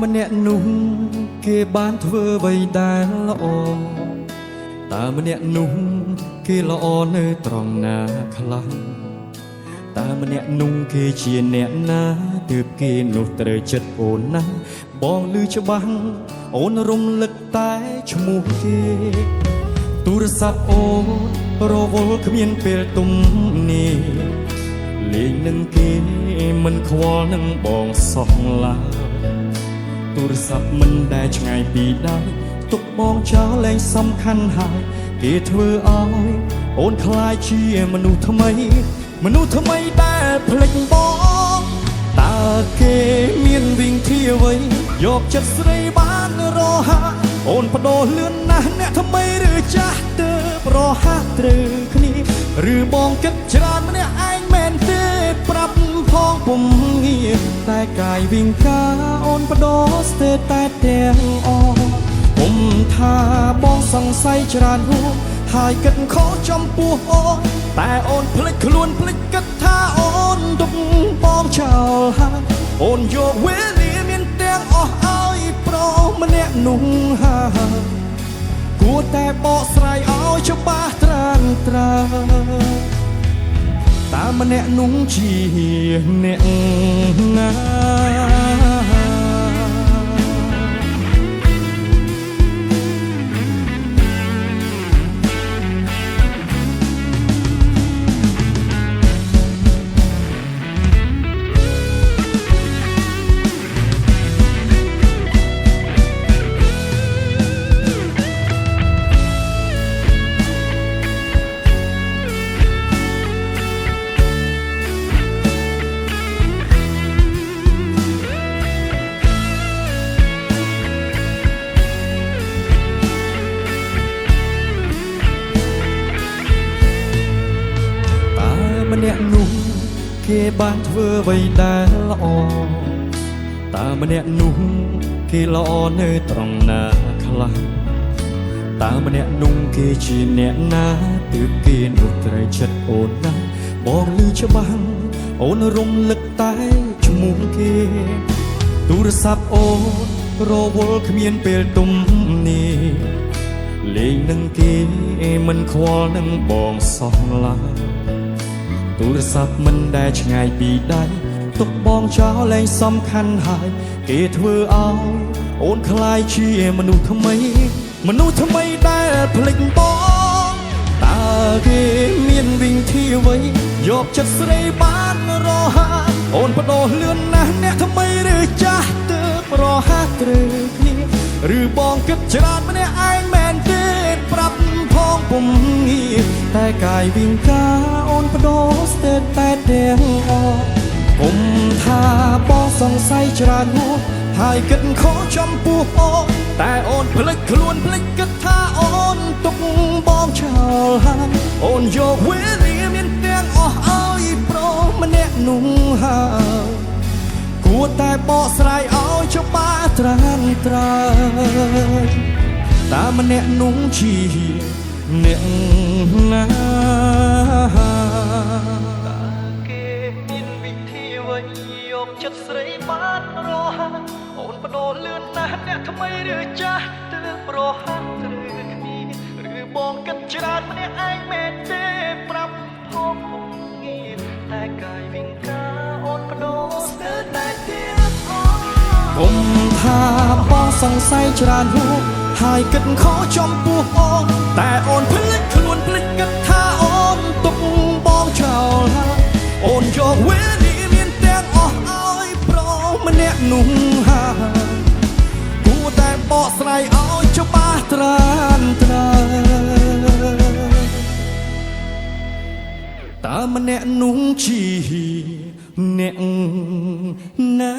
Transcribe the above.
ម្នាក់នោះគេបានធ្វើអ្វីដែលល្អតើម្នាក់នោះគេល្អនៅត្រង់ណាខ្លះតើម្នាក់នោះគេជាអ្នកណាទើបគេនោះត្រូវចិត្តអូនណាបងឮច្បាស់អូនរំលឹកតែឈ្មោះគេទូរស័ព្ទអូនរវល់គ្មានពេលទំនេរលេងនឹងគេមិនខ្វល់នឹងបងសោះឡើយទូរស័ព្ទមិនដែលឆ្ងាយពីដៃទុកបងចោលលែងសំខាន់ហើយគេធ្វើឲ្យអូនខ្លាចជាមនុស្សថ្មីដែលភ្លេចបងតើគេមានវិធីអ្វីយកចិត្តស្រីបានរហ័សអូនបដូរលឿនណាស់អ្នកថ្មីឬចាស់ទើបរហ័សត្រូវគ្នាឬបងគិតច្រើនម្នាក់ឯងមែនទេប្រាប់ផងពុំងារតែកាយវិញកាអូនបដូរស្ទើរតែទាំងអស់ពុំថាបងសង្ស័យច្រើនហួសហើយគិតខុសចំពោះអូនតែអូនភ្លេចខ្លួនភ្លេចគិតថាអូនទុកបងចោលហើយអូនយកវេលាមានទាំងអស់ឲ្យប្រុសម្នាក់នោះហើយគួរតែបកស្រាយឲ្យច្បាស់ត្រាំត្រើតើម្នាក់នោះជាអ្នកណាម្នាក់នោះគេបានធ្វើអ្វីដែលល្អតើម្នាក់នោះគេល្អនៅត្រង់ណាខ្លះតើម្នាក់នោះគេជាអ្នកណាទើបគេនោះត្រូវចិត្តអូនណាបងឮច្បាស់អូនរំលឹកតែឈ្មោះគេទូរស័ព្ទអូនរវល់គ្មានពេលទំនេរលេងនឹងគេមិនខ្វល់នឹងបងសោះឡើយទូរស័ព្ទមិនដែលឆ្ងាយពីដៃទុកបងចោលលែងសំខាន់ហើយគេធ្វើឲ្យអូនខ្លាចជាមនុស្សថ្មីដែលភ្លេចបងតើគេមានវិធីអ្វីយកចិត្តស្រីបានរហ័សអូនបដូរលឿនណាស់អ្នកថ្មីឬចាស់ទើបរហ័សត្រូវគ្នាឬបងគិតច្រើនម្នាក់ឯងមែនទេប្រាប់ផងពុំងារតែកាយវិញកាអូនបដូរស្ទើរតែទាំងអស់ពុំថាបងសង្ស័យច្រើនហួសហើយគិតខុសចំពោះអូនតែអូនភ្លេចខ្លួនភ្លេចគិតថាអូនទុកបងចោលហើយអូនយកវេលាមានទាំងអស់ឲ្យប្រុសម្នាក់នោះហើយគួរតែបកស្រាយឲ្យច្បាស់ត្រាំត្រើតើម្នាក់នោះជាអ្នកណាតើគេមានវិធីអ្វីយកចិត្តស្រីបានរហ័សអូនបដូរលឿនណាស់អ្នកថ្មីឬចាស់ទើបរហ័សត្រូវគ្នាឬបងគិតច្រើនម្នាក់ឯងមែនទេប្រាប់ផងពុំងារតែកាយវិញកាអូនបដូរស្ទើរតែទៀតពុំថាបងសង្ស័យច្រើនហួសហើយគិតខុសចំពោះអូនតែអូនភ្លេចខ្លួនភ្លេចគិតថាអូនទុកបងចោលហើយអូនយកវេលាមានទាំងអស់ឲ្យប្រុសម្នាក់នោះហើយគួរតែបកស្រាយឲ្យច្បាស់ត្រាំត្រើតើម្នាក់នោះជាអ្នកណា